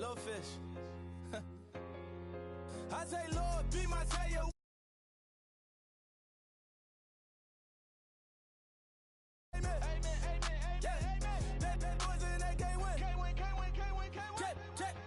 Little fish. I say, Lord, be my savior. Amen, amen, amen, amen, amen. Bad boys and they can't win. Can't win, can't win, can't win, can't win. Check,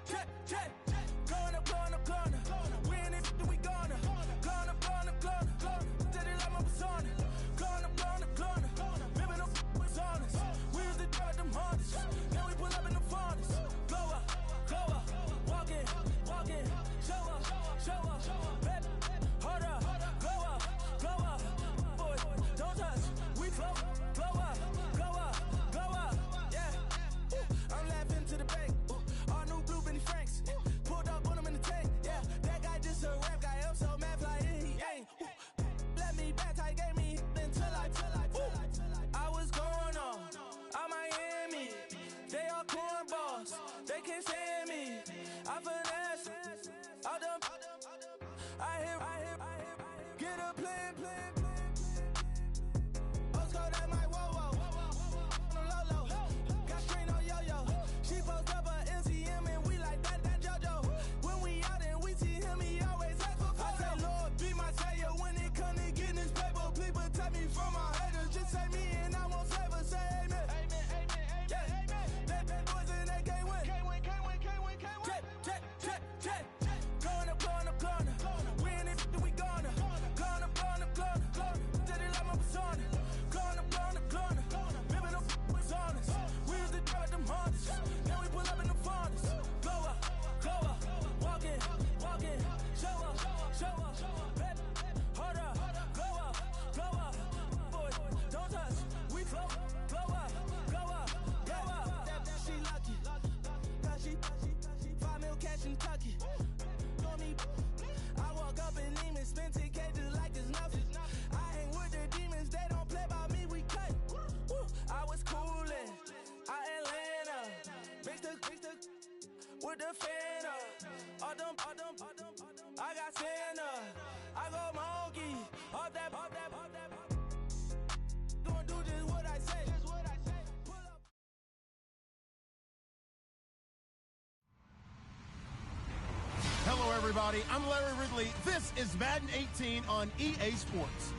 check, check, check. Going up, going up, going up. We in it, we gonna. Going up, going up, going up. Did it like my persona. Going up, going up, going up. Remember them was honest. We used to drive them hardest. Now we pull up in the furnace. Glow up, walk in, show up, show up. Baby, hold up, glow up, glow up. Boy, don't touch, we float. Glow up, glow up, glow up. Yeah, I'm laughing to the bank. All new blue Benny Franks. Pulled up on him in the tank. Yeah, that guy just a rap guy. I'm so mad fly in, he ain't. Let me back, I gave me until I was going on Miami. They all cornballs, they can't stand me. I finesse, all them. I hear, get a plan. Let's go that my whoa. Low. Got strain on yo-yo. She post up a MCM and we like that JoJo. When we out and we see him, he always ask for photo. I say, Lord, be my savior when it come to getting this paper. Please protect me from my haters. Just say me and I won't save us. Say amen. Bad boys and they can't win. Can't win. Check. Going up. We in it, we gonna. Going up. Did it like my persona. Going up. Remember them was honest. We used to drive them hardest. Now we pull up in the furnace. Glow up. Walk in, show up. Baby, hold up, glow up. Boy, don't touch, we float. Glow up. She lucky. Cause she 5 mil cash in Tucky. Call me. I walk up in Neiman, spend 10K just like it's nothing. I hang with the demons, they don't play by me, we cut. I was coolin', Atlanta. Mixed the with the fan up. All them, I got Santa. I go monkey, all that. Gonna do just what I say. Pull up. Hello, everybody. I'm Larry Ridley. This is Madden 18 on EA Sports.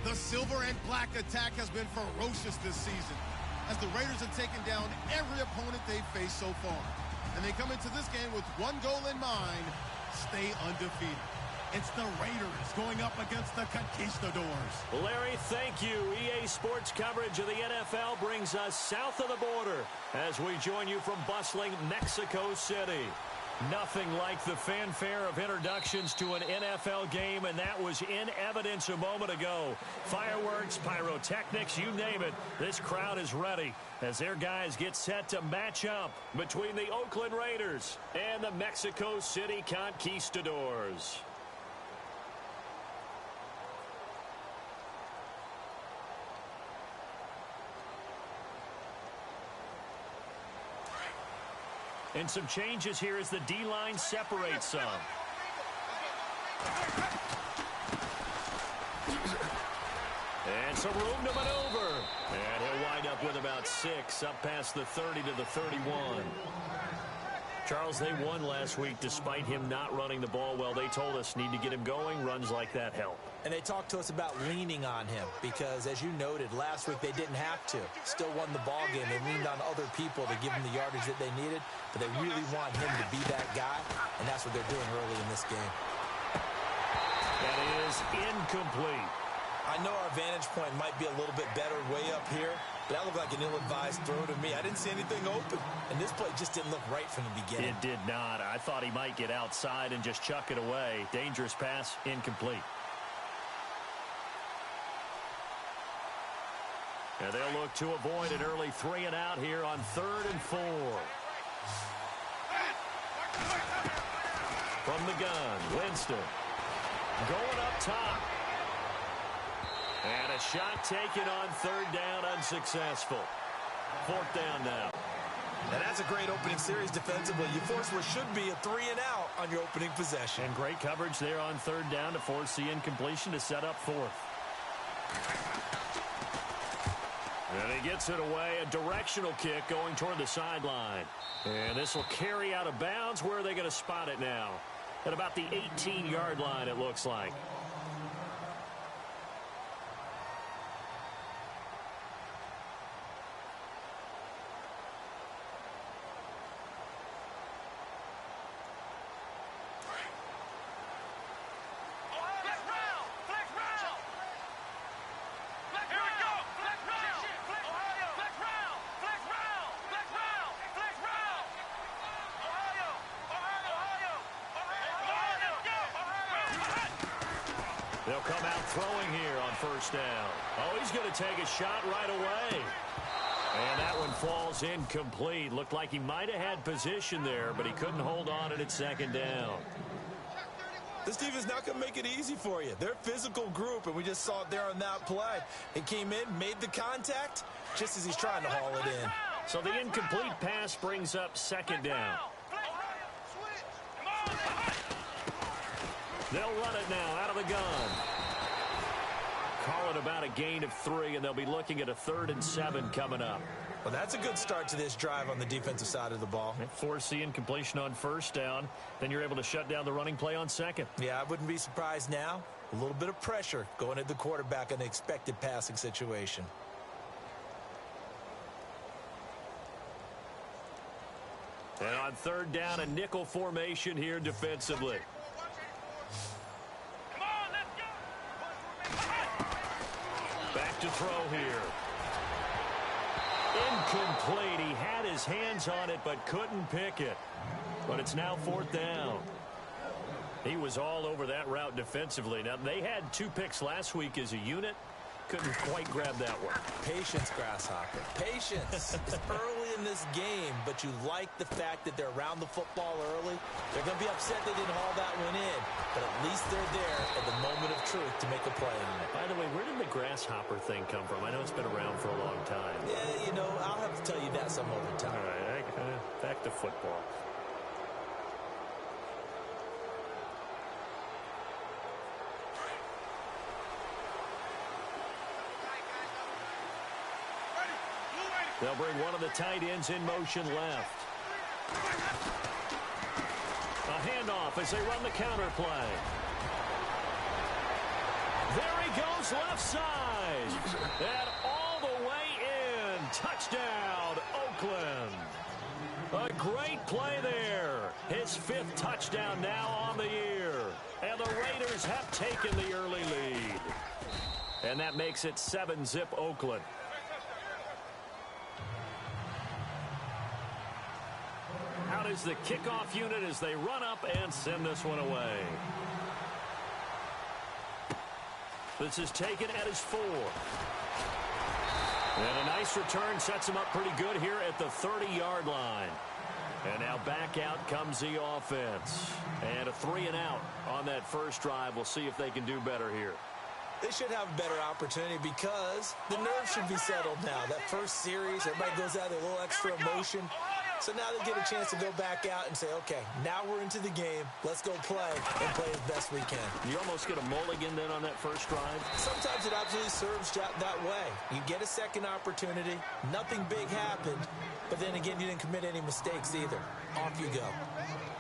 The silver and black attack has been ferocious this season as the Raiders have taken down every opponent they've faced so far. And they come into this game with one goal in mind: stay undefeated. It's the Raiders going up against the Conquistadors. Larry, thank you. EA Sports coverage of the NFL brings us south of the border as we join you from bustling Mexico City. Nothing like the fanfare of introductions to an NFL game, and that was in evidence a moment ago. Fireworks, pyrotechnics, you name it. This crowd is ready as their guys get set to match up between the Oakland Raiders and the Mexico City Conquistadors. And some changes here as the D-line separates some. And some room to maneuver. And he'll wind up with about 6, up past the 30 to the 31. Charles, they won last week despite him not running the ball well. They told us need to get him going. Runs like that help. And they talked to us about leaning on him because, as you noted, last week they didn't have to. Still won the ball game. They leaned on other people to give them the yardage that they needed, but they really want him to be that guy, and that's what they're doing early in this game. That is incomplete. I know our vantage point might be a little bit better way up here, but that looked like an ill-advised throw to me. I didn't see anything open, and this play just didn't look right from the beginning. It did not. I thought he might get outside and just chuck it away. Dangerous pass, incomplete. And they'll look to avoid an early 3-and-out here on 3rd and 4. From the gun, Winston. Going up top. And a shot taken on 3rd down, unsuccessful. 4th down now. And that's a great opening series defensively. You force what should be a 3-and-out on your opening possession. And great coverage there on 3rd down to force the incompletion to set up 4th. And he gets it away, a directional kick going toward the sideline. And this will carry out of bounds. Where are they going to spot it now? At about the 18-yard line, it looks like. They'll come out throwing here on first down. Oh, he's going to take a shot right away. And that one falls incomplete. Looked like he might have had position there, but he couldn't hold on at second down. This team is not going to make it easy for you. They're a physical group, and we just saw it there on that play. He came in, made the contact, just as he's trying to haul it in. So the incomplete pass brings up second down. They'll run it now out of the gun. Call it about a gain of 3, and they'll be looking at a 3rd and 7 coming up. Well, that's a good start to this drive on the defensive side of the ball. Force the incompletion on first down. Then you're able to shut down the running play on second. Yeah, I wouldn't be surprised now. A little bit of pressure going at the quarterback in the expected passing situation. And on third down, a nickel formation here defensively. Back to throw here. Incomplete. He had his hands on it but couldn't pick it. But it's now 4th down. He was all over that route defensively. Now, they had 2 picks last week as a unit. Couldn't quite grab that one. Patience, Grasshopper. Patience. It's early in this game, but you like the fact that they're around the football early. They're going to be upset they didn't haul that one in, but at least they're there at the moment of truth to make a play on it. By the way, where did the grasshopper thing come from? I know it's been around for a long time. Yeah, you know, I'll have to tell you that some other time. All right, back to football. They'll bring one of the tight ends in motion left. A handoff as they run the counter play. There he goes left side. And all the way in. Touchdown, Oakland. A great play there. His 5th touchdown now on the year. And the Raiders have taken the early lead. And that makes it 7-zip Oakland. Out is the kickoff unit as they run up and send this one away. This is taken at his 4. And a nice return sets him up pretty good here at the 30-yard line. And now back out comes the offense. And a 3-and-out on that first drive. We'll see if they can do better here. They should have a better opportunity because the nerves should be settled now. That first series, everybody goes out with a little extra emotion. So now they get a chance to go back out and say, okay, now we're into the game. Let's go play and play as best we can. You almost get a mulligan then on that first drive? Sometimes it absolutely serves that way. You get a second opportunity. Nothing big happened. But then again, you didn't commit any mistakes either. Off you go.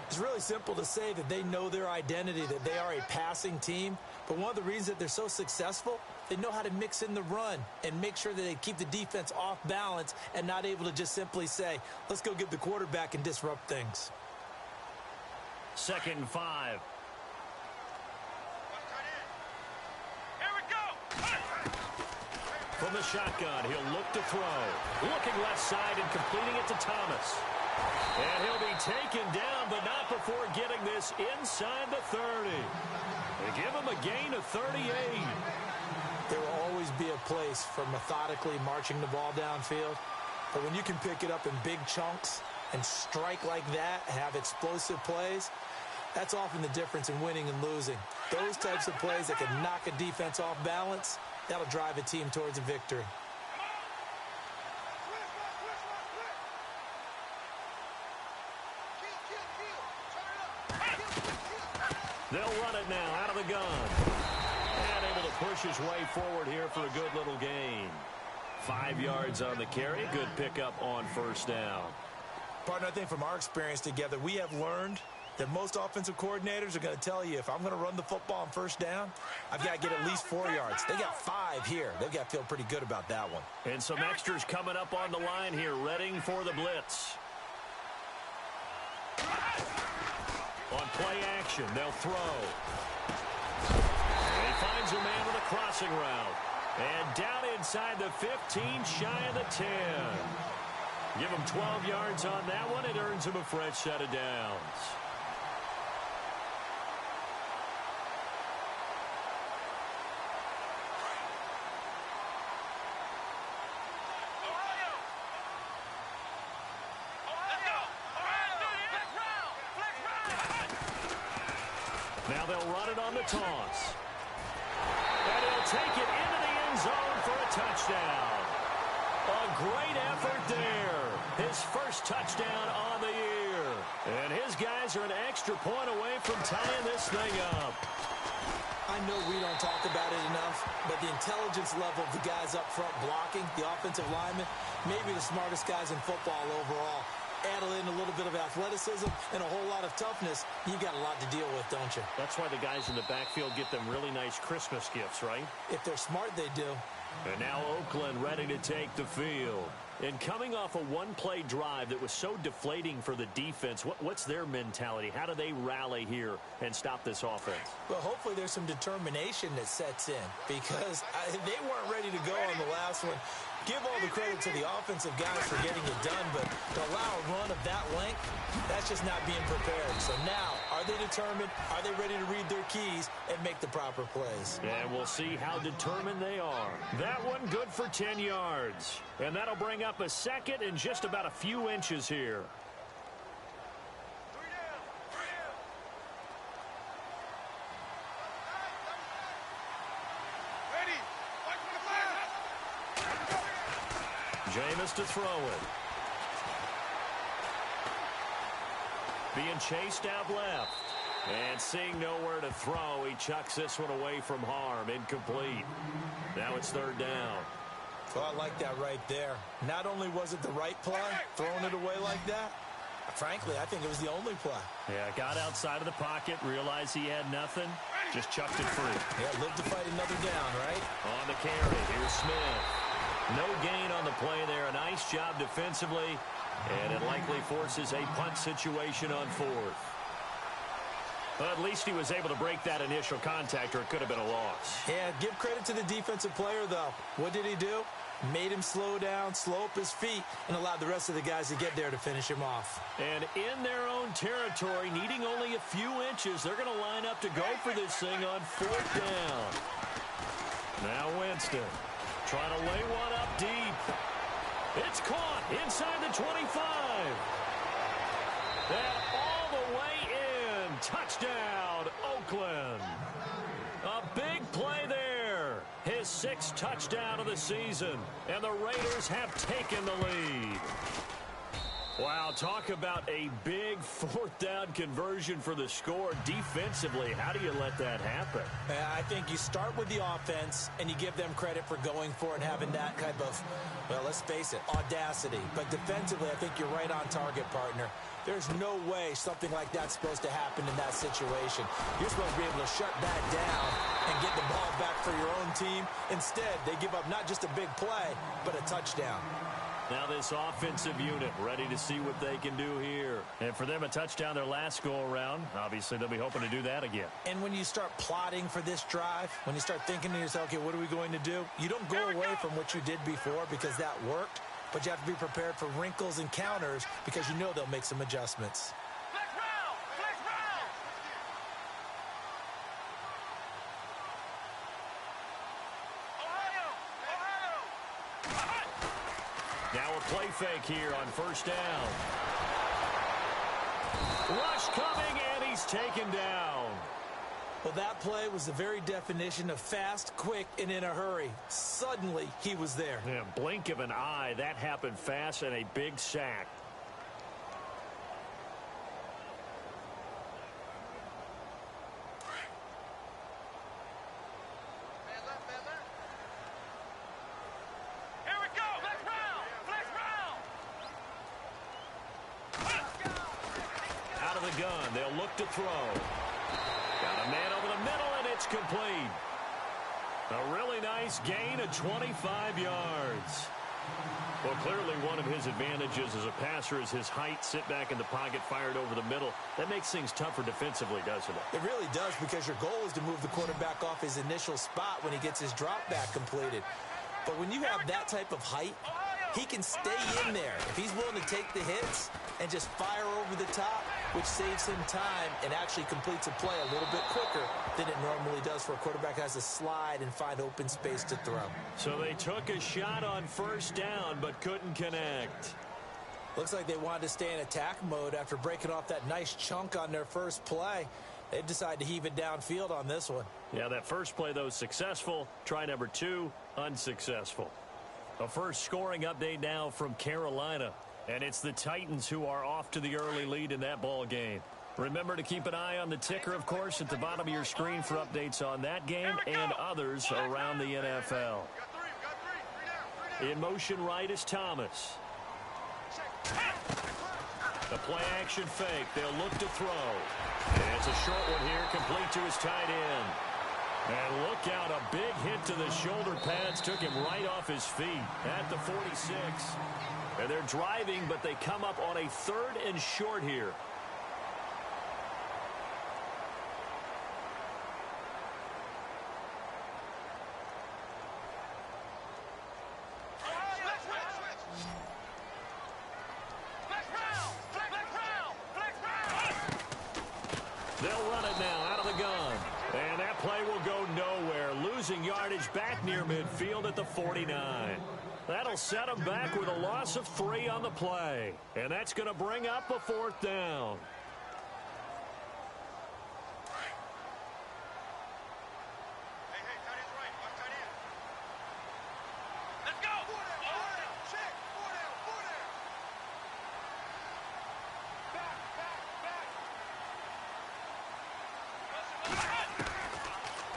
It's really simple to say that they know their identity, that they are a passing team. But one of the reasons that they're so successful, they know how to mix in the run and make sure that they keep the defense off balance and not able to just simply say, let's go get the quarterback and disrupt things. 2nd and 5. Here we go. From the shotgun, he'll look to throw. Looking left side and completing it to Thomas. And he'll be taken down, but not before getting this inside the 30. They give him a gain of 38. There will always be a place for methodically marching the ball downfield. But when you can pick it up in big chunks and strike like that, have explosive plays, that's often the difference in winning and losing. Those types of plays that can knock a defense off balance, that'll drive a team towards a victory. They'll run it now out of the gun. And able to push his way forward here for a good little gain. 5 yards on the carry. Good pickup on first down. Partner, I think from our experience together, we have learned that most offensive coordinators are going to tell you, if I'm going to run the football on first down, I've got to get at least 4 yards. They got 5 here. They've got to feel pretty good about that one. And some extras coming up on the line here, readying for the blitz. On play action, they'll throw. And he finds a man with a crossing route. And down inside the 15, shy of the 10. Give him 12 yards on that one. It earns him a fresh set of downs. Now they'll run it on the toss. And he'll take it into the end zone for a touchdown. A great effort there. His first touchdown on the year. And his guys are an extra point away from tying this thing up. I know we don't talk about it enough, but the intelligence level of the guys up front blocking, the offensive linemen, maybe the smartest guys in football overall. Add in a little bit of athleticism and a whole lot of toughness, you've got a lot to deal with, don't you? That's why the guys in the backfield get them really nice Christmas gifts, right? If they're smart, they do. And now Oakland ready to take the field. And coming off a one-play drive that was so deflating for the defense, what's their mentality? How do they rally here and stop this offense? Well, hopefully there's some determination that sets in, because they weren't ready to go on the last one. Give all the credit to the offensive guys for getting it done, but to allow a run of that length, that's just not being prepared. So now, are they determined? Are they ready to read their keys and make the proper plays? And we'll see how determined they are. That one good for 10 yards. And that'll bring up a second and just about a few inches here. Jameis to throw it. Being chased out left. And seeing nowhere to throw, he chucks this one away from harm. Incomplete. Now it's third down. Well, I like that right there. Not only was it the right play, throwing it away like that, frankly, I think it was the only play. Yeah, got outside of the pocket, realized he had nothing, just chucked it free. Yeah, lived to fight another down, right? On the carry, here's Smith. No gain on the play there. A nice job defensively, and it likely forces a punt situation on fourth. But at least he was able to break that initial contact, or it could have been a loss. Yeah, give credit to the defensive player, though. What did he do? Made him slow down, slow up his feet, and allowed the rest of the guys to get there to finish him off. And in their own territory, needing only a few inches, they're going to line up to go for this thing on fourth down. Now Winston trying to lay one up deep. It's caught inside the 25. And all the way in. Touchdown, Oakland. A big play there. His 6th touchdown of the season. And the Raiders have taken the lead. Wow, talk about a big fourth down conversion for the score. Defensively, how do you let that happen? I think you start with the offense, and you give them credit for going for it and having that kind of, well, let's face it, audacity. But defensively, I think you're right on target, partner. There's no way something like that's supposed to happen in that situation. You're supposed to be able to shut that down and get the ball back for your own team. Instead, they give up not just a big play, but a touchdown. Now this offensive unit ready to see what they can do here. And for them, a touchdown their last go-around. Obviously, they'll be hoping to do that again. And when you start plotting for this drive, when you start thinking to yourself, okay, what are we going to do? You don't go away from what you did before because that worked, but you have to be prepared for wrinkles and counters because you know they'll make some adjustments. Now a play fake here on first down. Rush coming, and he's taken down. Well, that play was the very definition of fast, quick, and in a hurry. Suddenly, he was there. Yeah, blink of an eye. That happened fast, and a big sack. Here we go! gun. They'll look to throw. Got a man over the middle, and it's complete. A really nice gain of 25 yards. Well, clearly one of his advantages as a passer is his height. Sit back in the pocket, fired over the middle. That makes things tougher defensively, doesn't it? It really does, because your goal is to move the quarterback off his initial spot when he gets his drop back completed. But when you have that type of height, he can stay in there. If he's willing to take the hits and just fire over the top, which saves him time and actually completes a play a little bit quicker than it normally does for a quarterback who has to slide and find open space to throw. So they took a shot on first down but couldn't connect. Looks like they wanted to stay in attack mode after breaking off that nice chunk on their first play. They decided to heave it downfield on this one. Yeah, that first play, though, successful. Try number 2, unsuccessful. A first scoring update now from Carolina. And it's the Titans who are off to the early lead in that ball game. Remember to keep an eye on the ticker, of course, at the bottom of your screen for updates on that game and others around the NFL. In motion right is Thomas. The play action fake. They'll look to throw. And it's a short one here, complete to his tight end. And look out, a big hit to the shoulder pads took him right off his feet at the 46. And they're driving, but they come up on a 3rd and short here. They'll run it now out of the gun. And that play will go nowhere, losing yardage back near midfield at the 49. That'll set them back with a loss of 3 on the play. And that's going to bring up a 4th down.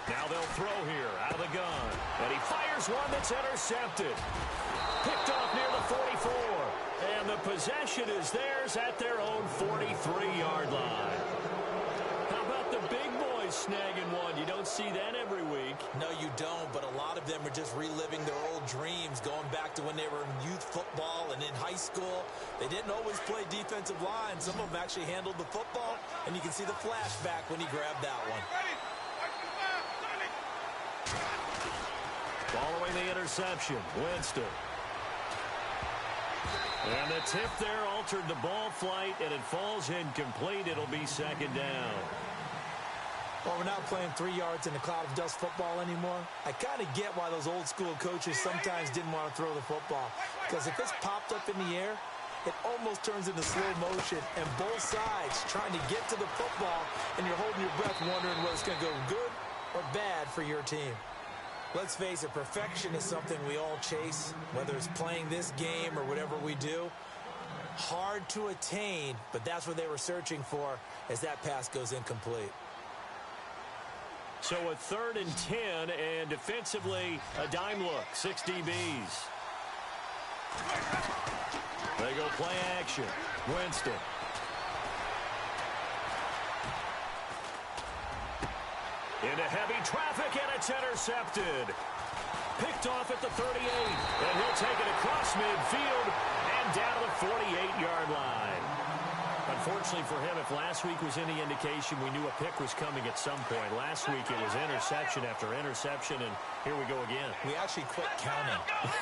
Now they'll throw here out of the gun. And he fires one that's intercepted. Picked off near the 44. And the possession is theirs at their own 43-yard line. How about the big boys snagging one? You don't see that every week. No, you don't, but a lot of them are just reliving their old dreams, going back to when they were in youth football and in high school. They didn't always play defensive line. Some of them actually handled the football, and you can see the flashback when he grabbed that one. Following the interception, Winston. And the tip there altered the ball flight, and it falls incomplete. It'll be 2nd down. Well, we're not playing 3 yards in a cloud of dust football anymore. I kind of get why those old school coaches sometimes didn't want to throw the football. Because if it's popped up in the air, it almost turns into slow motion, and both sides trying to get to the football, and you're holding your breath wondering whether it's going to go good or bad for your team. Let's face it, perfection is something we all chase, whether it's playing this game or whatever we do. Hard to attain, but that's what they were searching for as that pass goes incomplete. So a 3rd and 10, and defensively, a dime look, 6 DBs. They go play action. Winston. Into heavy traffic, and it's intercepted. Picked off at the 38, and he'll take it across midfield and down to the 48-yard line. Unfortunately for him, if last week was any indication, we knew a pick was coming at some point. Last week it was interception after interception, and here we go again. We actually quit counting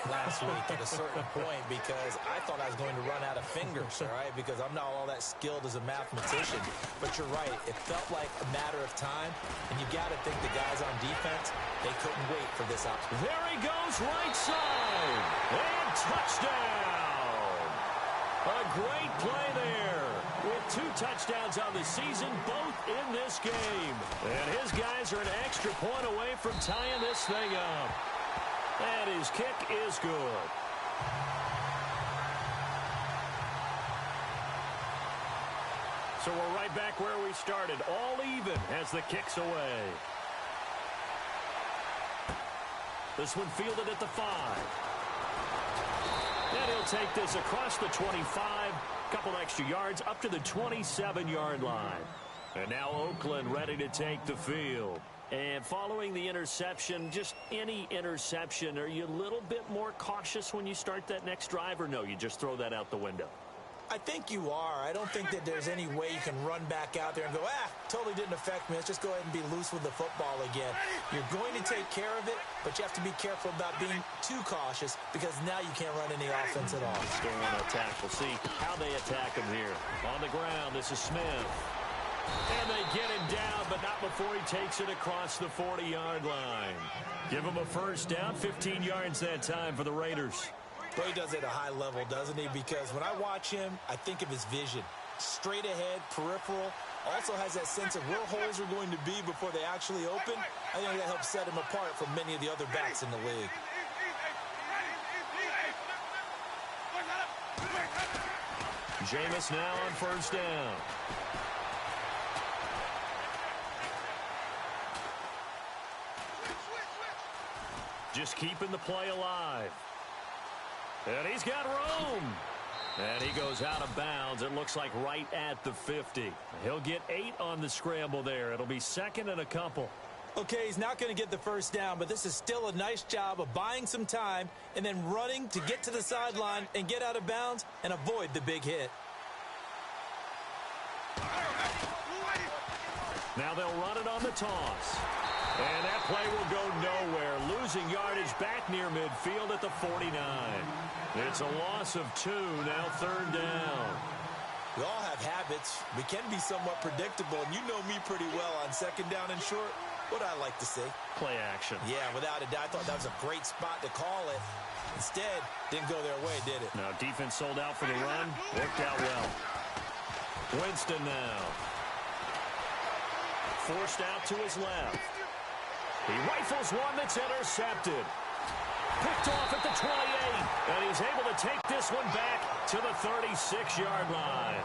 last week at a certain point because I thought I was going to run out of fingers, all right, because I'm not all that skilled as a mathematician. But you're right. It felt like a matter of time, and you got to think the guys on defense, they couldn't wait for this option. There he goes, right side, and touchdown. A great play there. With 2 touchdowns on the season, both in this game. And his guys are an extra point away from tying this thing up. And his kick is good. So we're right back where we started, all even as the kick's away. This one fielded at the 5. And he'll take this across the 25 Couple extra yards up to the 27-yard line. And now Oakland ready to take the field. And following the interception, just any interception, are you a little bit more cautious when you start that next drive, or no, you just throw that out the window? I think you are. I don't think that there's any way you can run back out there and go, totally didn't affect me. Let's just go ahead and be loose with the football again. You're going to take care of it, but you have to be careful about being too cautious because now you can't run any offense at all. Still want to attack. We'll see how they attack him here. On the ground, this is Smith. And they get him down, but not before he takes it across the 40-yard line. Give him a first down, 15 yards that time for the Raiders. But he does it at a high level, doesn't he? Because when I watch him, I think of his vision. Straight ahead, peripheral. Also has that sense of where holes are going to be before they actually open. I think that helps set him apart from many of the other backs in the league. Jameis now on first down. Just keeping the play alive. And he's got room. And he goes out of bounds. It looks like right at the 50. He'll get 8 on the scramble there. It'll be second and a couple. Okay, he's not going to get the first down, but this is still a nice job of buying some time and then running to get to the sideline and get out of bounds and avoid the big hit. Now they'll run it on the toss. And that play will go nowhere. Losing yardage back near midfield at the 49. It's a loss of 2, now third down. We all have habits. We can be somewhat predictable, and you know me pretty well on second down and short. What I like to see. Play action. Yeah, without a doubt. I thought that was a great spot to call it. Instead, didn't go their way, did it? Now defense sold out for the run. Worked out well. Winston now. Forced out to his left. He rifles one that's intercepted. Picked off at the 28. And he's able to take this one back to the 36-yard line.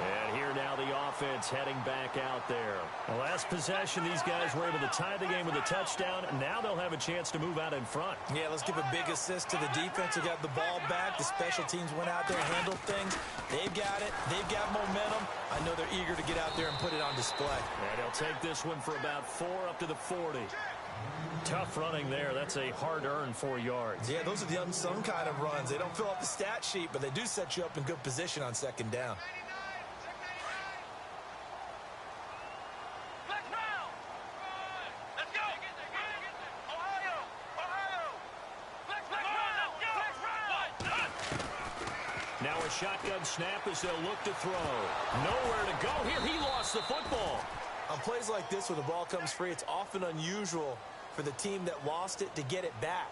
And here now the offense heading back out there. The last possession, these guys were able to tie the game with a touchdown. And now they'll have a chance to move out in front. Yeah, let's give a big assist to the defense who got the ball back. The special teams went out there and handled things. They've got it. They've got momentum. I know they're eager to get out there and put it on display. And he'll take this one for about 4 up to the 40. Tough running there. That's a hard-earned 4 yards. Yeah, those are the unsung kind of runs. They don't fill up the stat sheet, but they do set you up in good position on second down. Now a shotgun snap as they'll look to throw. Nowhere to go here. He lost the football. On plays like this where the ball comes free, it's often unusual for the team that lost it to get it back.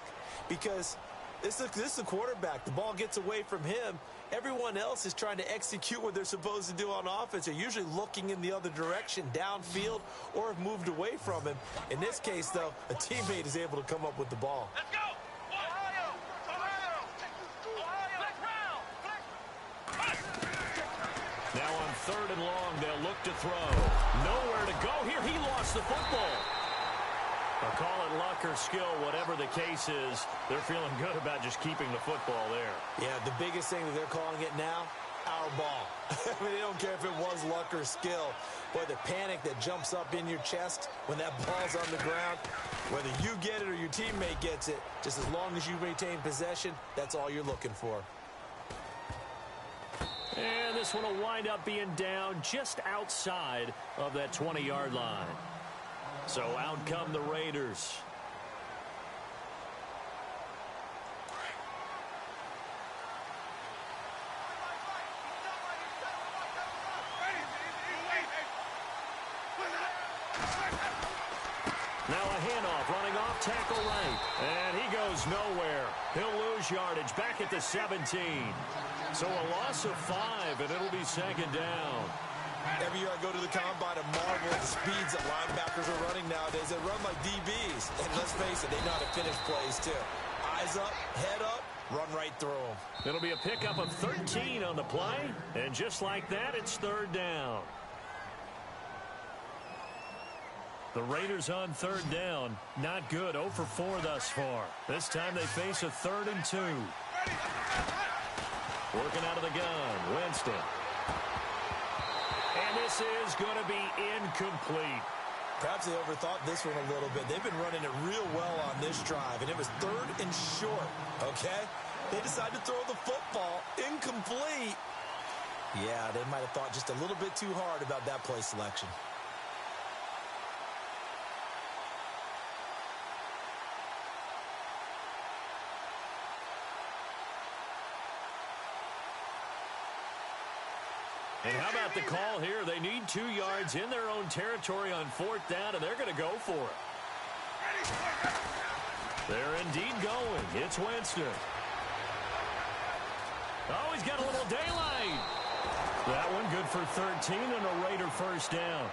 Because this is a quarterback. The ball gets away from him. Everyone else is trying to execute what they're supposed to do on offense. They're usually looking in the other direction, downfield, or have moved away from him. In this case, though, a teammate is able to come up with the ball. Let's go! Now on third and long, they'll look to throw. Nowhere to go here. He lost the football. I'll call it luck or skill, whatever the case is. They're feeling good about just keeping the football there. Yeah, the biggest thing that they're calling it now, our ball. I mean, they don't care if it was luck or skill. Boy, the panic that jumps up in your chest when that ball's on the ground, whether you get it or your teammate gets it, just as long as you maintain possession, that's all you're looking for. And this one will wind up being down just outside of that 20-yard line. So out come the Raiders. Now a handoff, running off, tackle right. And he goes nowhere. He'll lose yardage back at the 17. So a loss of 5, and it'll be second down. Every year I go to the combine and marvel at the speeds that linebackers are running nowadays. They run like DBs. And let's face it, they know how to finish plays too. Eyes up, head up, run right through them. It'll be a pickup of 13 on the play. And just like that, it's third down. The Raiders on third down. Not good. 0 for 4 thus far. This time they face a 3rd and 2. Working out of the gun, Winston. And this is going to be incomplete. Perhaps they overthought this one a little bit. They've been running it real well on this drive, and it was 3rd and short, okay? They decided to throw the football incomplete. Yeah, they might have thought just a little bit too hard about that play selection. And how about the call here? They need 2 yards in their own territory on 4th down, and they're going to go for it. They're indeed going. It's Winston. Oh, he's got a little daylight. That one good for 13 and a Raider first down.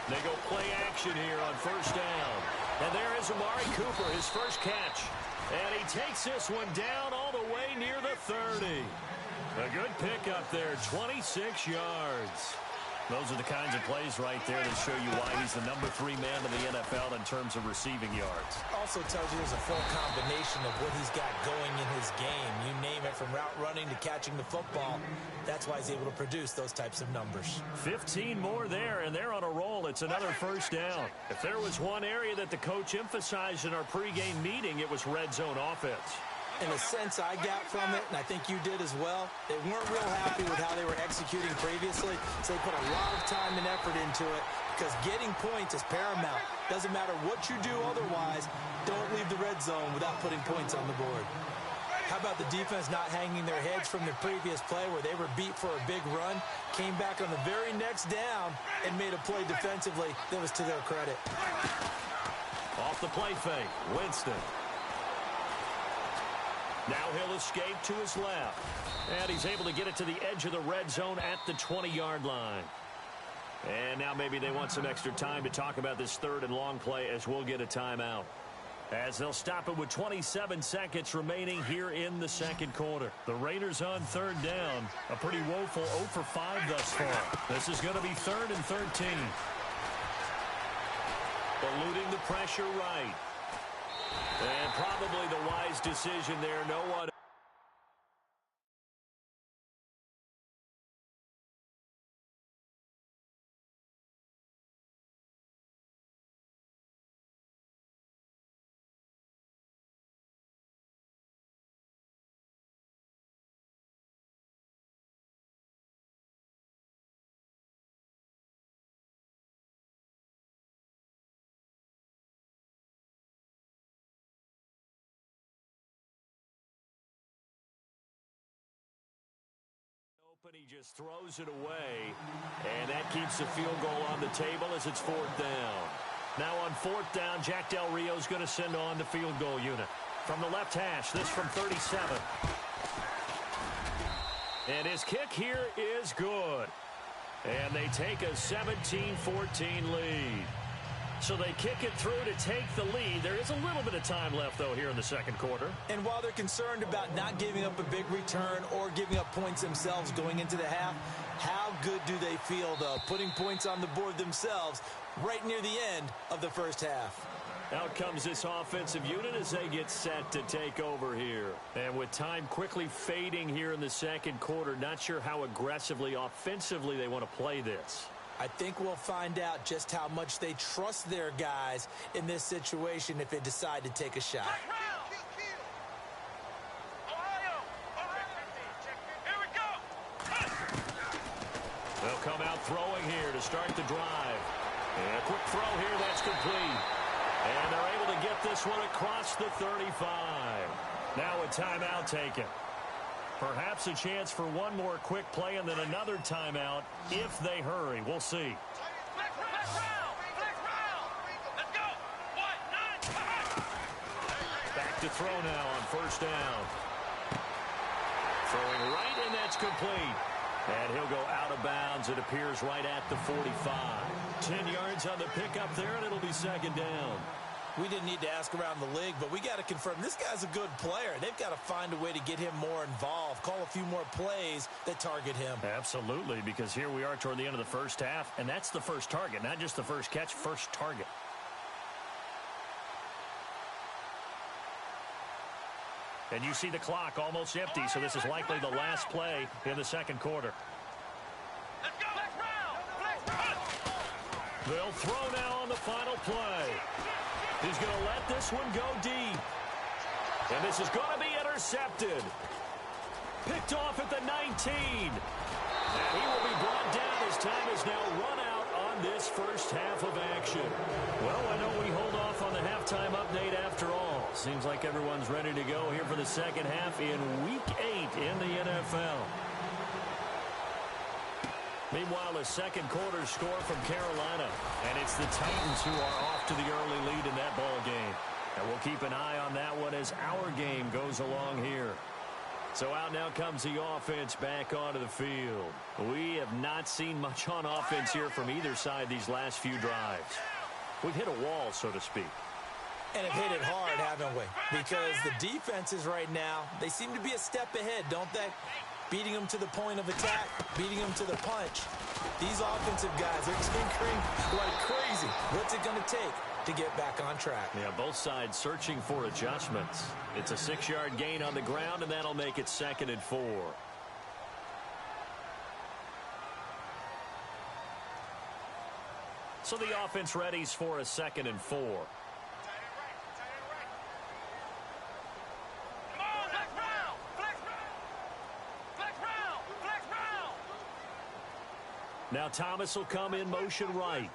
They go play action here on 1st down. And there is Amari Cooper, his first catch. And he takes this one down all the way near the 30. A good pickup there, 26 yards. Those are the kinds of plays right there that show you why he's the number 3 man in the NFL in terms of receiving yards. Also tells you there's a full combination of what he's got going in his game. You name it, from route running to catching the football. That's why he's able to produce those types of numbers. 15 more there, and they're on a roll. It's another first down. If there was one area that the coach emphasized in our pregame meeting, it was red zone offense. In a sense I got from it, and I think you did as well, they weren't real happy with how they were executing previously, so they put a lot of time and effort into it, because getting points is paramount. Doesn't matter what you do otherwise, don't leave the red zone without putting points on the board. How about the defense not hanging their heads from the previous play where they were beat for a big run, came back on the very next down, and made a play defensively that was to their credit. Off the play fake, Winston. Now he'll escape to his left. And he's able to get it to the edge of the red zone at the 20-yard line. And now maybe they want some extra time to talk about this 3rd and long play as we'll get a timeout. As they'll stop it with 27 seconds remaining here in the 2nd quarter. The Raiders on 3rd down. A pretty woeful 0 for 5 thus far. This is going to be 3rd and 13. Eluding the pressure right. And probably the wise decision there. No one. But he just throws it away, and that keeps the field goal on the table as it's 4th down. Now on 4th down, Jack Del Rio's going to send on the field goal unit. From the left hash, this from 37. And his kick here is good. And they take a 17-14 lead. So they kick it through to take the lead. There is a little bit of time left, though, here in the 2nd quarter. And while they're concerned about not giving up a big return or giving up points themselves going into the half, how good do they feel, though, putting points on the board themselves right near the end of the 1st half? Out comes this offensive unit as they get set to take over here. And with time quickly fading here in the 2nd quarter, not sure how aggressively, offensively they want to play this. I think we'll find out just how much they trust their guys in this situation if they decide to take a shot. They'll come out throwing here to start the drive. And a quick throw here, that's complete. And they're able to get this one across the 35. Now a timeout taken. Perhaps a chance for one more quick play and then another timeout if they hurry. We'll see. Back to throw now on 1st down. Throwing right, and that's complete. And he'll go out of bounds. It appears right at the 45. 10 yards on the pickup there, and it'll be 2nd down. We didn't need to ask around the league, but we got to confirm this guy's a good player. They've got to find a way to get him more involved, call a few more plays that target him. Absolutely, because here we are toward the end of the first half, and that's the first target, not just the first catch, first target. And you see the clock almost empty, so this is likely the last play in the second quarter. Let's go. Flex round. They'll throw now on the final play. He's going to let this one go deep. And this is going to be intercepted. Picked off at the 19. And he will be brought down as time is now run out on this first half of action. Well, I know we hold off on the halftime update after all. Seems like everyone's ready to go here for the second half in Week 8 in the NFL. Meanwhile, a second quarter score from Carolina. And it's the Titans who are off to the early lead in that ball game. And we'll keep an eye on that one as our game goes along here. So out now comes the offense back onto the field. We have not seen much on offense here from either side these last few drives. We've hit a wall, so to speak. And have hit it hard, haven't we? Because the defenses right now, they seem to be a step ahead, don't they? Beating them to the point of attack, beating them to the punch. These offensive guys are tinkering like crazy. What's it going to take to get back on track? Yeah, both sides searching for adjustments. It's a 6-yard gain on the ground, and that'll make it 2nd and 4. So the offense readies for a 2nd and 4. Now Thomas will come in motion right.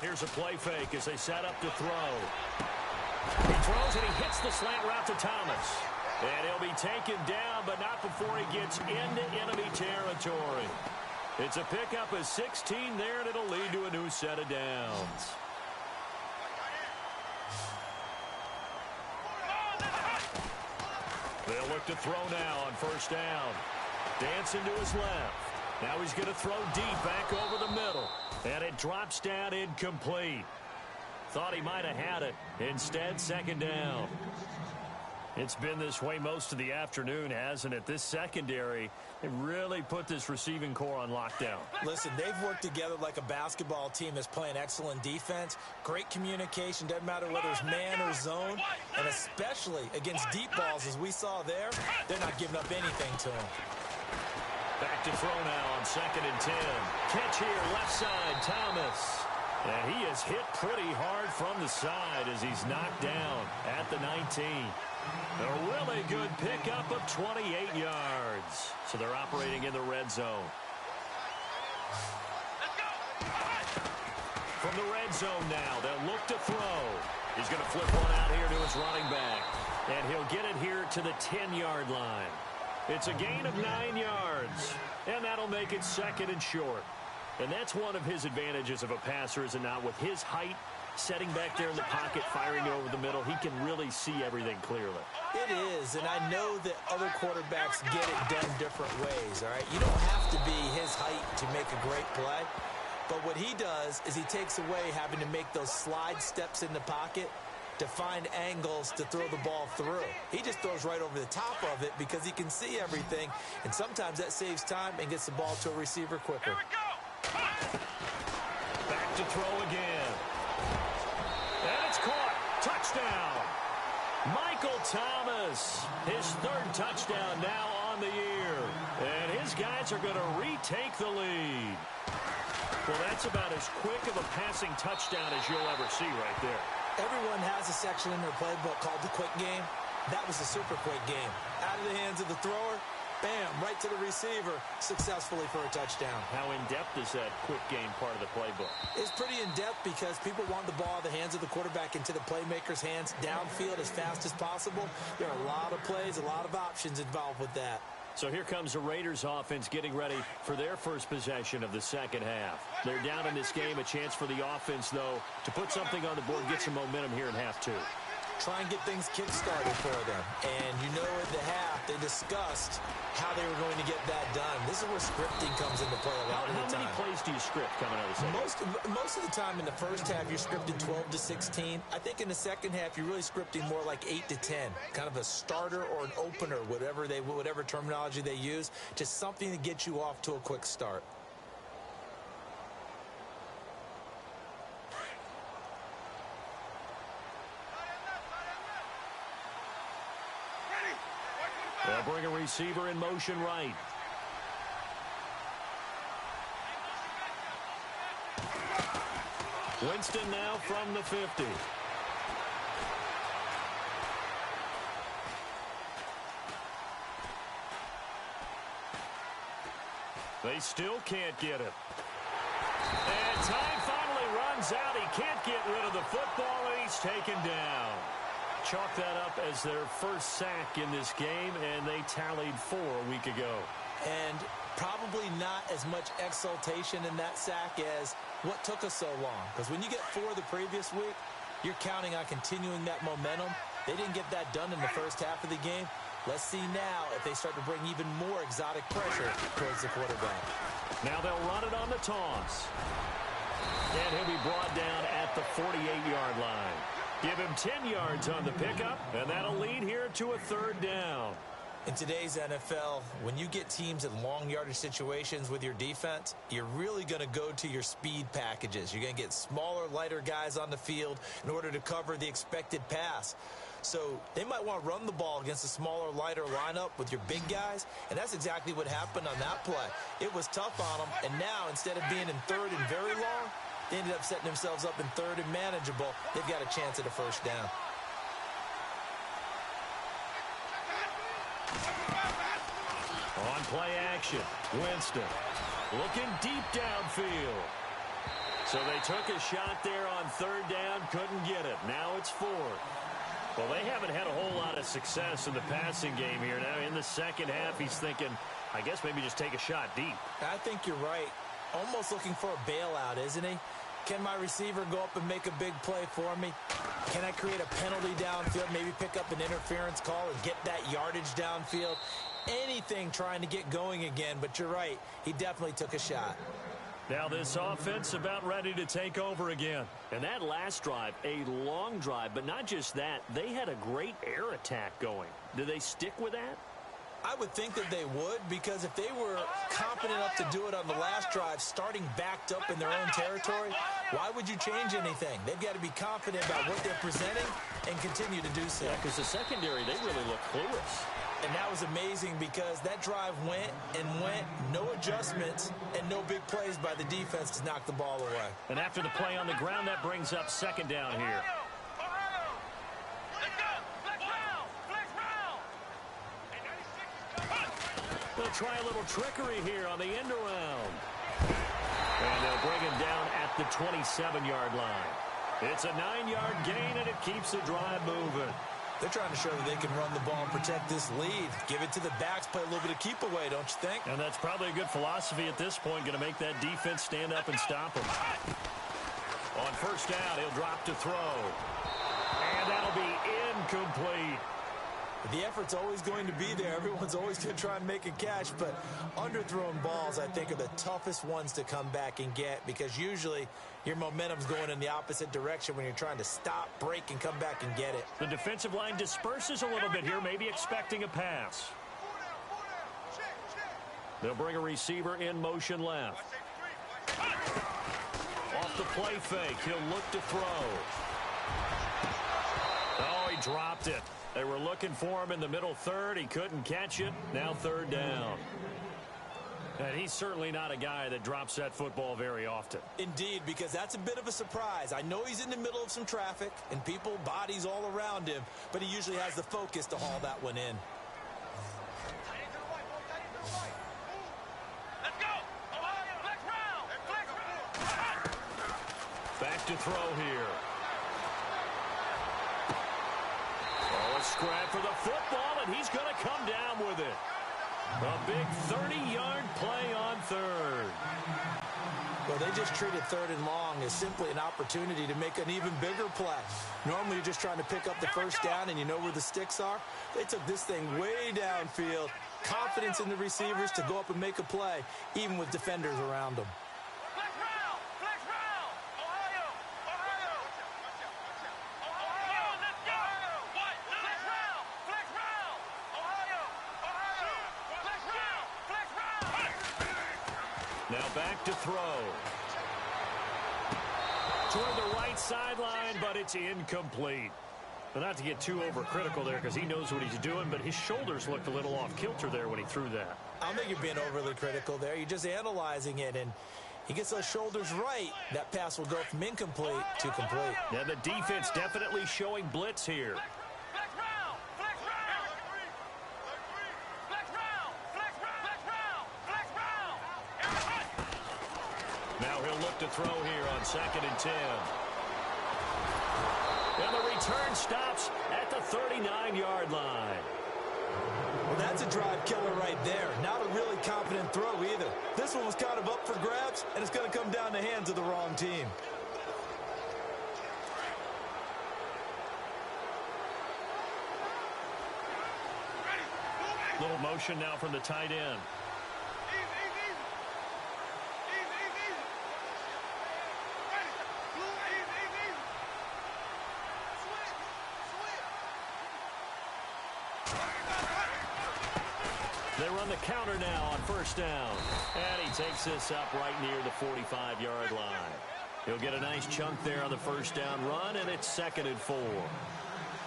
Here's a play fake as they set up to throw. He throws and he hits the slant route to Thomas. And he'll be taken down, but not before he gets into enemy territory. It's a pickup of 16 there, and it'll lead to a new set of downs. They'll look to throw now on first down. Dancing to his left. Now he's going to throw deep back over the middle. And it drops down incomplete. Thought he might have had it. Instead, 2nd down. It's been this way most of the afternoon, hasn't it? This secondary, it really put this receiving core on lockdown. Listen, they've worked together like a basketball team that's playing excellent defense. Great communication, doesn't matter whether it's man or zone. And especially against deep balls, as we saw there, they're not giving up anything to him. Back to throw now on 2nd and 10. Catch here, left side, Thomas. And he is hit pretty hard from the side as he's knocked down at the 19. A really good pickup of 28 yards. So they're operating in the red zone. From the red zone now, they'll look to throw. He's going to flip one out here to his running back. And he'll get it here to the 10-yard line. It's a gain of 9 yards. And that'll make it 2nd and short. And that's one of his advantages of a passer, is it not? With his height, setting back there in the pocket, firing over the middle, he can really see everything clearly. It is, and I know that other quarterbacks get it done different ways, all right? You don't have to be his height to make a great play. But what he does is he takes away having to make those slide steps in the pocket to find angles to throw the ball through. He just throws right over the top of it because he can see everything, and sometimes that saves time and gets the ball to a receiver quicker. Back to throw again. And it's caught. Touchdown. Michael Thomas, his 3rd touchdown now on the year. And his guys are going to retake the lead. Well, that's about as quick of a passing touchdown as you'll ever see right there. Everyone has a section in their playbook called the quick game. That was the super quick game. Out of the hands of the thrower, bam, right to the receiver, successfully for a touchdown. How in-depth is that quick game part of the playbook? It's pretty in-depth because people want the ball out of the hands of the quarterback into the playmaker's hands downfield as fast as possible. There are a lot of plays, a lot of options involved with that. So here comes the Raiders offense getting ready for their first possession of the second half. They're down in this game. A chance for the offense, though, to put something on the board, get some momentum here in half 2. try and get things kick-started for them. And you know at the half, they discussed how they were going to get that done. This is where scripting comes into play a lot of the time. How many plays do you script coming out of the second? Most of the time in the first half, you're scripting 12 to 16. I think in the second half, you're really scripting more like 8 to 10. Kind of a starter or an opener, whatever terminology they use. Just something to get you off to a quick start. They'll bring a receiver in motion right. Winston now from the 50. They still can't get it. And time finally runs out. He can't get rid of the football, and he's taken down. Chalk that up as their first sack in this game, and they tallied 4 a week ago. And probably not as much exultation in that sack as what took us so long. Because when you get 4 the previous week, you're counting on continuing that momentum. They didn't get that done in the first half of the game. Let's see now if they start to bring even more exotic pressure towards the quarterback. Now they'll run it on the toss. And he'll be brought down at the 48-yard line. Give him 10 yards on the pickup, and that'll lead here to a 3rd down. In today's NFL, when you get teams in long yardage situations with your defense, you're really going to go to your speed packages. You're going to get smaller, lighter guys on the field in order to cover the expected pass. So they might want to run the ball against a smaller, lighter lineup with your big guys, and that's exactly what happened on that play. It was tough on them, and now instead of being in 3rd and very long, they ended up setting themselves up in 3rd and manageable. They've got a chance at a 1st down. On play action, Winston looking deep downfield. So they took a shot there on 3rd down, couldn't get it. Now it's 4th. Well, they haven't had a whole lot of success in the passing game here. Now in the second half, he's thinking, I guess maybe just take a shot deep. I think you're right. Almost looking for a bailout, isn't he? Can my receiver go up and make a big play for me? Can I create a penalty downfield, maybe pick up an interference call and get that yardage downfield? Anything trying to get going again, but you're right. He definitely took a shot. Now this offense about ready to take over again. And that last drive, a long drive, but not just that. They had a great air attack going. Do they stick with that? I would think that they would, because if they were confident enough to do it on the last drive, starting backed up in their own territory, why would you change anything? They've got to be confident about what they're presenting and continue to do so. Yeah, because the secondary, they really look clueless. And that was amazing because that drive went and went, no adjustments, and no big plays by the defense to knock the ball away. And after the play on the ground, that brings up 2nd down here. They'll try a little trickery here on the end around. And they'll bring him down at the 27-yard line. It's a 9-yard gain, and it keeps the drive moving. They're trying to show that they can run the ball and protect this lead. Give it to the backs, play a little bit of keep away, don't you think? And that's probably a good philosophy at this point, going to make that defense stand up and stop him. On 1st down, he'll drop to throw. And that'll be incomplete. The effort's always going to be there. Everyone's always going to try and make a catch, but underthrown balls, I think, are the toughest ones to come back and get because usually your momentum's going in the opposite direction when you're trying to stop, break, and come back and get it. The defensive line disperses a little bit here, maybe expecting a pass. They'll bring a receiver in motion left. Off the play fake, he'll look to throw. Oh, he dropped it. They were looking for him in the middle 3rd. He couldn't catch it. Now 3rd down. And he's certainly not a guy that drops that football very often. Indeed, because that's a bit of a surprise. I know he's in the middle of some traffic and people, bodies all around him, but he usually has the focus to haul that one in. Back to throw here. A scrap for the football, and he's going to come down with it. A big 30-yard play on 3rd. Well, they just treated 3rd and long as simply an opportunity to make an even bigger play. Normally, you're just trying to pick up the first down and you know where the sticks are. They took this thing way downfield. Confidence in the receivers to go up and make a play, even with defenders around them. Now back to throw. Toward the right sideline, but it's incomplete. But not to get too overcritical there because he knows what he's doing, but his shoulders looked a little off kilter there when he threw that. I don't think you're being overly critical there. You're just analyzing it, and he gets those shoulders right. That pass will go from incomplete to complete. Now the defense definitely showing blitz here. Now he'll look to throw here on 2nd and 10. And the return stops at the 39-yard line. Well, that's a drive killer right there. Not a really confident throw either. This one was kind of up for grabs, and it's going to come down the hands of the wrong team. Little motion now from the tight end. They run the counter now on 1st down. And he takes this up right near the 45-yard line. He'll get a nice chunk there on the 1st down run, and it's 2nd and 4.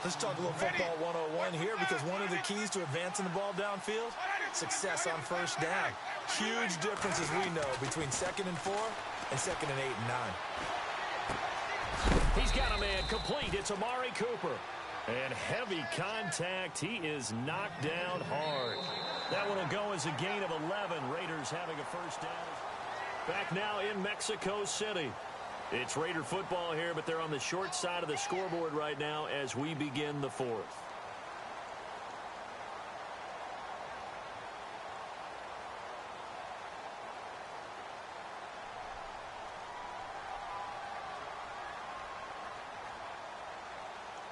Let's talk a little football 101 here, because one of the keys to advancing the ball downfield, success on 1st down. Huge difference, as we know, between 2nd and 4 and 2nd and 8 and 9. He's got a man complete. It's Amari Cooper. And heavy contact. He is knocked down hard. That one will go as a gain of 11. Raiders having a 1st down. Back now in Mexico City. It's Raider football here, but they're on the short side of the scoreboard right now as we begin the 4th.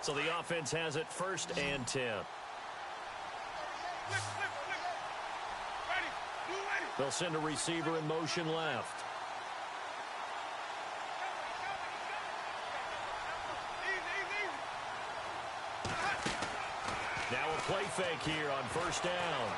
So the offense has it 1st and 10. They'll send a receiver in motion left. Now a play fake here on 1st down.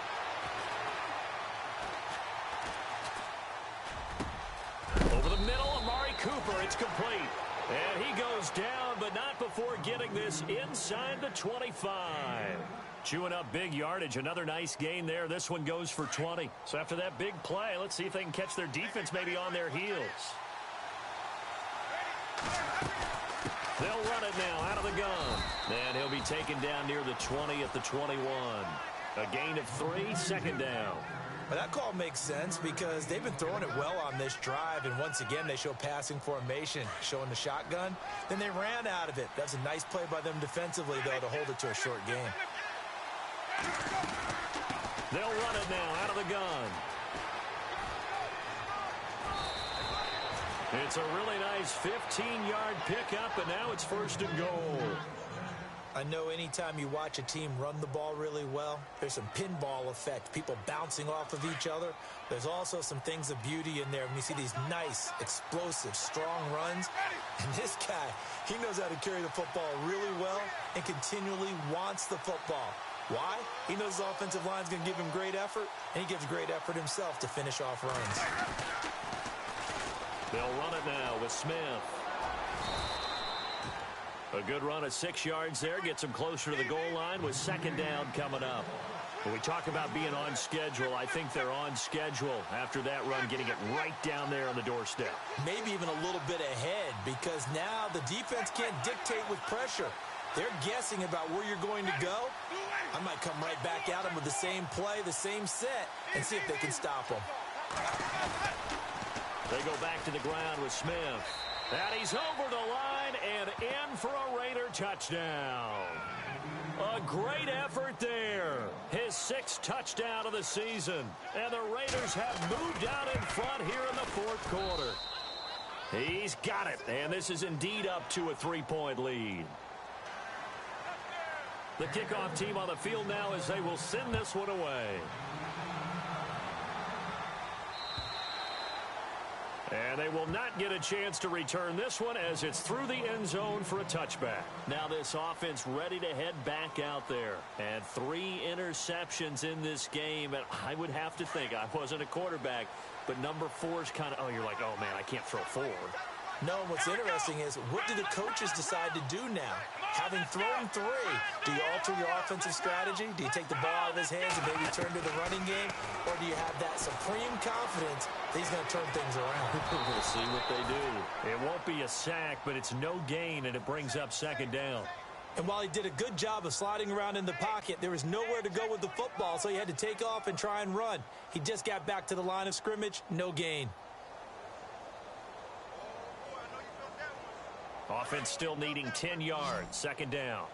Over the middle, Amari Cooper. It's complete. And he goes down, but not before getting this inside the 25. Chewing up big yardage. Another nice gain there. This one goes for 20. So after that big play, let's see if they can catch their defense maybe on their heels. They'll run it now out of the gun. And he'll be taken down near the 20 at the 21. A gain of 3, 2nd down. Well, that call makes sense because they've been throwing it well on this drive, and once again they show passing formation, showing the shotgun. Then they ran out of it. That's a nice play by them defensively, though, to hold it to a short game. They'll run it now out of the gun. It's a really nice 15-yard pickup, and now it's 1st and goal. I know anytime you watch a team run the ball really well, there's some pinball effect, people bouncing off of each other. There's also some things of beauty in there when you see these nice, explosive, strong runs. And this guy, he knows how to carry the football really well and continually wants the football. Why? He knows the offensive line's going to give him great effort, and he gives great effort himself to finish off runs. They'll run it now with Smith. A good run of 6 yards there. Gets them closer to the goal line with 2nd down coming up. When we talk about being on schedule, I think they're on schedule after that run, getting it right down there on the doorstep. Maybe even a little bit ahead, because now the defense can't dictate with pressure. They're guessing about where you're going to go. I might come right back at them with the same play, the same set, and see if they can stop them. They go back to the ground with Smith. And he's over the line and in for a Raider touchdown. A great effort there. His 6th touchdown of the season. And the Raiders have moved out in front here in the 4th quarter. He's got it, and this is indeed up to a 3-point lead. The kickoff team on the field now as they will send this one away. And they will not get a chance to return this one as it's through the end zone for a touchback. Now this offense ready to head back out there. And 3 interceptions in this game. And I would have to think, I wasn't a quarterback, but number 4 is kind of, you're like, oh, man, I can't throw 4. No, what's interesting is, what do the coaches decide to do now? Having thrown 3, do you alter your offensive strategy? Do you take the ball out of his hands and maybe turn to the running game? Or do you have that supreme confidence that he's going to turn things around? We'll see what they do. It won't be a sack, but it's no gain, and it brings up 2nd down. And while he did a good job of sliding around in the pocket, there was nowhere to go with the football, so he had to take off and try and run. He just got back to the line of scrimmage, no gain. Offense still needing 10 yards. 2nd down.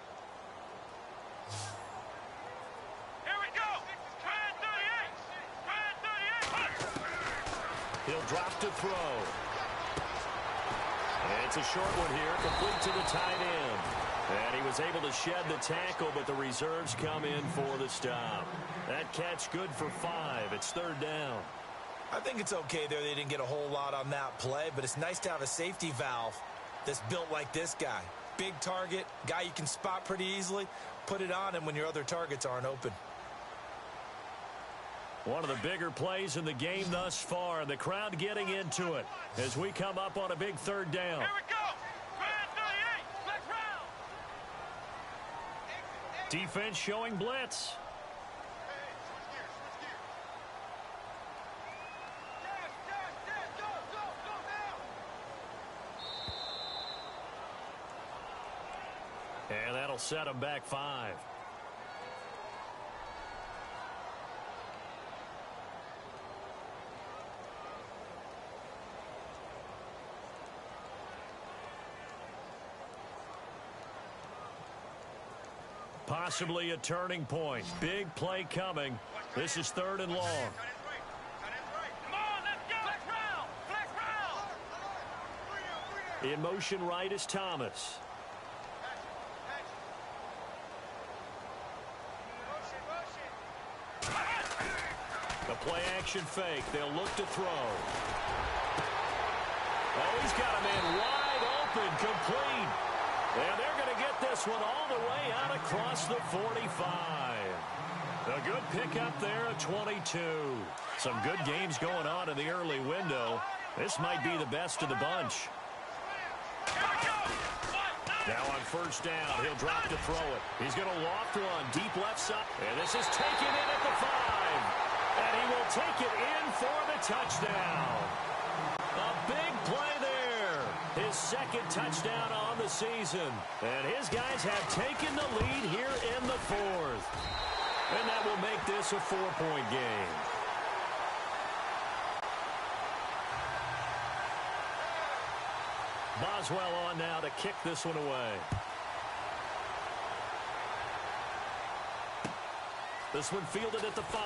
Here we go. Try 38. He'll drop to throw. And it's a short one here, complete to the tight end. And he was able to shed the tackle, but the reserves come in for the stop. That catch good for 5. It's 3rd down. I think it's okay there. They didn't get a whole lot on that play, but it's nice to have a safety valve that's built like this guy. Big target, guy you can spot pretty easily. Put it on him when your other targets aren't open. One of the bigger plays in the game thus far. The crowd getting into it as we come up on a big 3rd down. Here we go. Try 38. Flex round. Defense showing blitz. And that'll set him back 5. Possibly a turning point. Big play coming. This is 3rd and long. Come on, let's go. Flex round. Flex round. In motion right is Thomas. The play action fake. They'll look to throw. Oh, he's got a man wide open, complete. And they're going to get this one all the way out across the 45. A good pickup there at 22. Some good games going on in the early window. This might be the best of the bunch. Now on 1st down, he'll drop to throw it. He's going to loft one deep left side. And this is taken in at the 5. And he will take it in for the touchdown. A big play there. His 2nd touchdown on the season. And his guys have taken the lead here in the 4th. And that will make this a 4-point game. Boswell on now to kick this one away. This one fielded at the 5.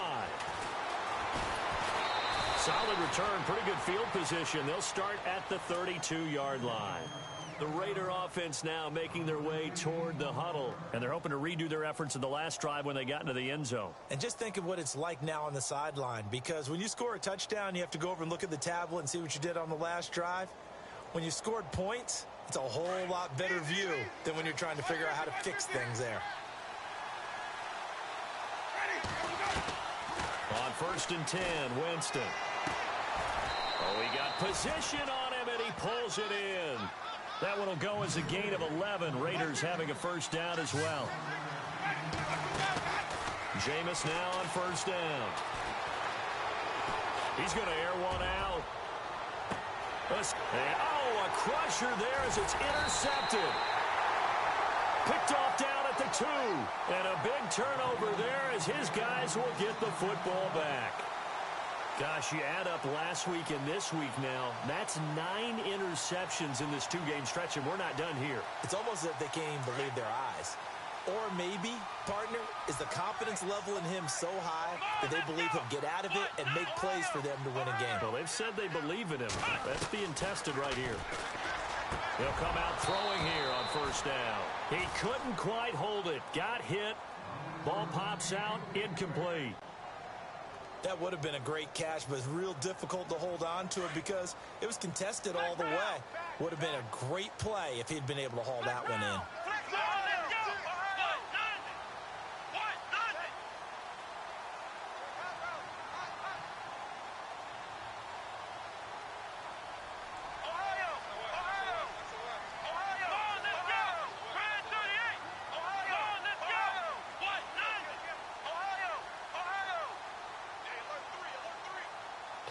Solid return, pretty good field position. They'll start at the 32-yard line. The Raider offense now making their way toward the huddle. And they're hoping to redo their efforts in the last drive when they got into the end zone. And just think of what it's like now on the sideline. Because when you score a touchdown, you have to go over and look at the tablet and see what you did on the last drive. When you scored points, it's a whole lot better view than when you're trying to figure out how to fix things there. On 1st and 10, Winston. Oh, he got position on him, and he pulls it in. That one will go as a gain of 11. Raiders having a 1st down as well. Jameis now on 1st down. He's going to air one out. Oh, a crusher there as it's intercepted. Picked off down at the 2. And a big turnover there as his guys will get the football back. Gosh, you add up last week and this week now, that's 9 interceptions in this 2-game stretch, and we're not done here. It's almost as if they can't even believe their eyes. Or maybe, partner, is the confidence level in him so high that they believe he'll get out of it and make plays for them to win a game. Well, they've said they believe in him. That's being tested right here. He'll come out throwing here on first down. He couldn't quite hold it. Got hit. Ball pops out. Incomplete. That would have been a great catch, but it's real difficult to hold on to it because it was contested all the way. Would have been a great play if he'd been able to haul that one in.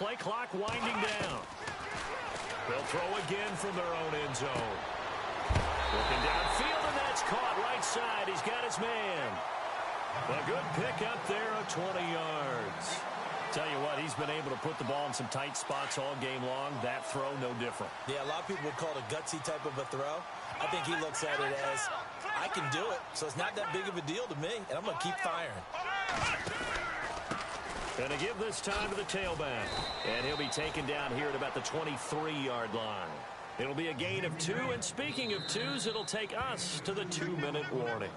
Play clock winding down. They'll throw again from their own end zone. Looking downfield, and that's caught right side. He's got his man. A good pick up there of 20 yards. Tell you what, he's been able to put the ball in some tight spots all game long. That throw, no different. Yeah, a lot of people would call it a gutsy type of a throw. I think he looks at it as, I can do it, so it's not that big of a deal to me, and I'm going to keep firing. Going to give this time to the tailback. And he'll be taken down here at about the 23-yard line. It'll be a gain of 2, and speaking of 2s, it'll take us to the 2-minute warning.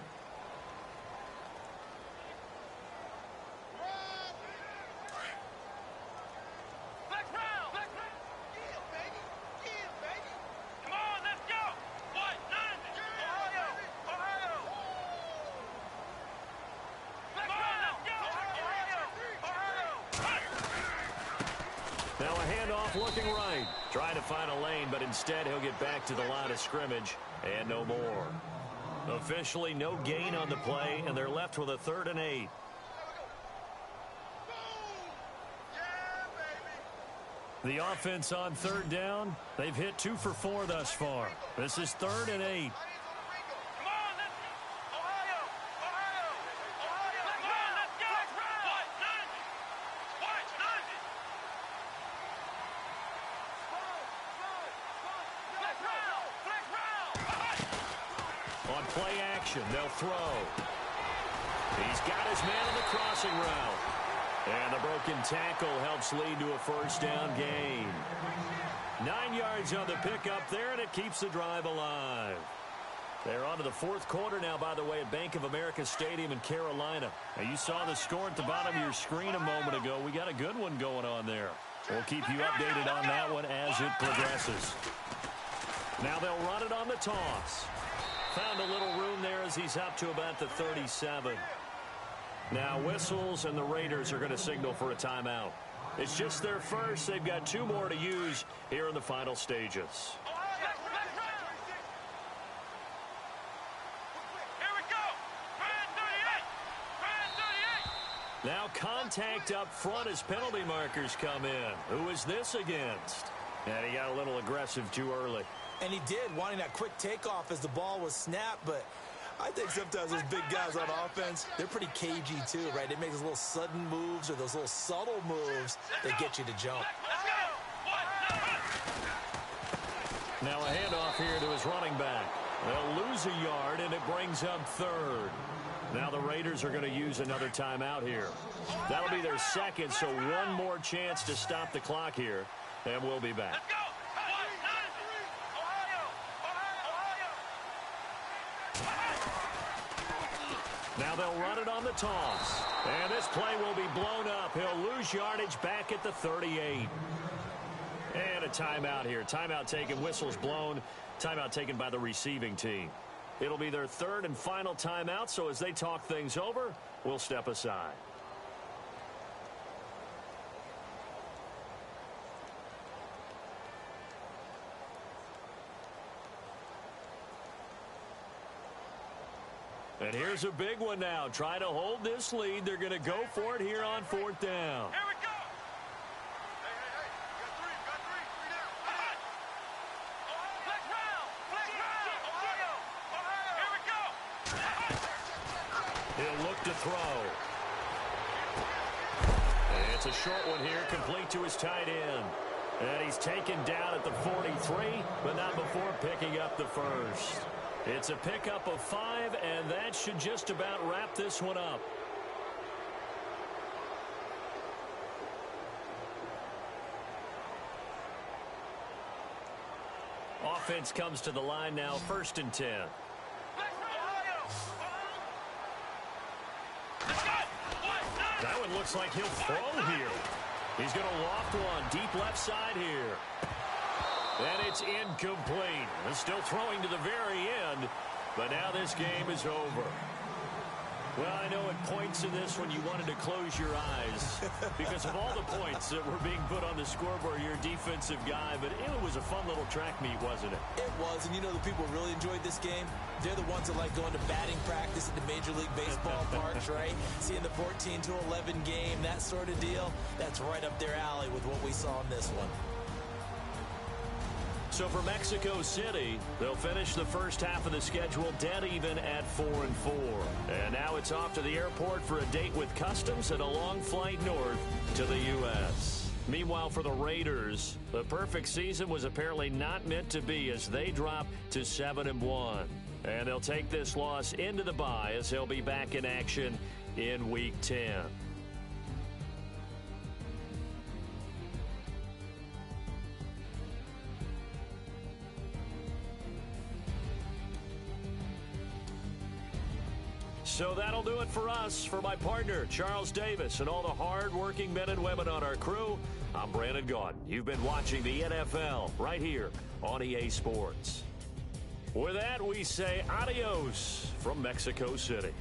Now a handoff looking right. Trying to find a lane, but instead he'll get back to the line of scrimmage and no more. Officially no gain on the play, and they're left with a 3rd and 8. The offense on 3rd down, they've hit 2 for 4 thus far. This is 3rd and 8. On play action, they'll throw. He's got his man on the crossing route. And the broken tackle helps lead to a 1st down gain. 9 yards on the pickup there, and it keeps the drive alive. They're on to the 4th quarter now, by the way, at Bank of America Stadium in Carolina. Now, you saw the score at the bottom of your screen a moment ago. We got a good one going on there. We'll keep you updated on that one as it progresses. Now they'll run it on the toss. Found a little room there as he's up to about the 37. Now whistles, and the Raiders are going to signal for a timeout. It's just their first. They've got 2 more to use here in the final stages. Now contact up front as penalty markers come in. Who is this against? And he got a little aggressive too early. And he did, wanting that quick takeoff as the ball was snapped, but I think sometimes those big guys on offense, they're pretty cagey too, right? They make those little sudden moves or those little subtle moves that get you to jump. Now a handoff here to his running back. They'll lose a yard, and it brings up 3rd. Now the Raiders are going to use another timeout here. That'll be their 2nd, so 1 more chance to stop the clock here, and we'll be back. Now they'll run it on the toss. And this play will be blown up. He'll lose yardage back at the 38. And a timeout here. Timeout taken, whistles blown. Timeout taken by the receiving team. It'll be their 3rd and final timeout, so as they talk things over, we'll step aside. And here's a big one now. Trying to hold this lead. They're going to go for it here on 4th down. Here we go. Hey. You got three. Down. Flex round. Ohio. Here we go. He'll look to throw. And it's a short one here, complete to his tight end. And he's taken down at the 43, but not before picking picking up the first. It's a pickup of 5, and that should just about wrap this one up. Offense comes to the line now, 1st and 10. That one looks like he'll throw here. He's going to loft one deep left side here. And it's incomplete. He's still throwing to the very end, but now this game is over. Well, I know at points in this when you wanted to close your eyes because of all the points that were being put on the scoreboard, you're a defensive guy, but it was a fun little track meet, wasn't it? It was, and you know the people really enjoyed this game? They're the ones that like going to batting practice at the Major League Baseball parks, right? Seeing the 14-11 game, that sort of deal, that's right up their alley with what we saw in this one. So for Mexico City, they'll finish the first half of the schedule dead even at 4-4. And now it's off to the airport for a date with Customs and a long flight north to the U.S. Meanwhile, for the Raiders, the perfect season was apparently not meant to be as they drop to 7-1. And they'll take this loss into the bye as they'll be back in action in Week 10. So that'll do it for us. For my partner, Charles Davis, and all the hard-working men and women on our crew, I'm Brandon Gaudin. You've been watching the NFL right here on EA Sports. With that, we say adios from Mexico City.